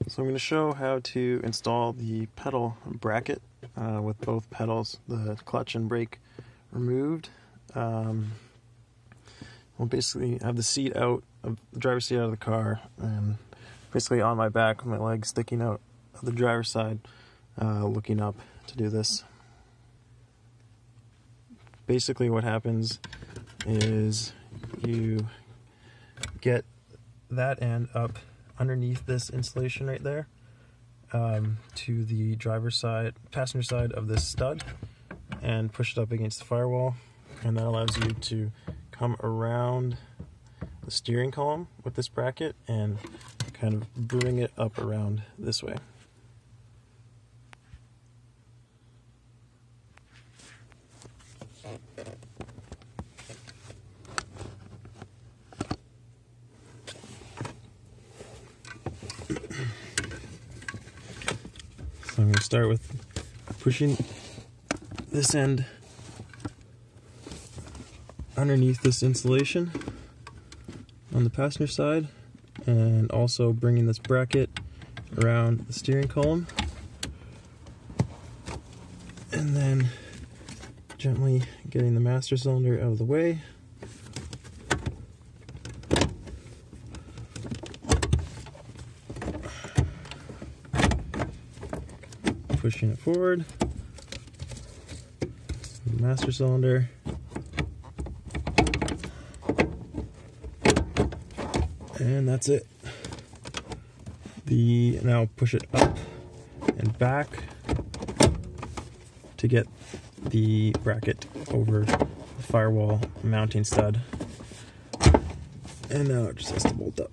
So I'm going to show how to install the pedal bracket with both pedals, the clutch and brake removed. We'll basically have the seat out, of the driver's seat out of the car, and basically on my back with my legs sticking out of the driver's side, looking up to do this. Basically what happens is you get that end up underneath this insulation right there to the driver's side, passenger side of this stud, and push it up against the firewall, and that allows you to come around the steering column with this bracket and kind of bring it up around this way. So I'm going to start with pushing this end underneath this insulation on the passenger side, and also bringing this bracket around the steering column, and then gently getting the master cylinder out of the way. Pushing it forward, the master cylinder, and that's it. Now push it up and back to get the bracket over the firewall mounting stud, and now it just has to bolt up.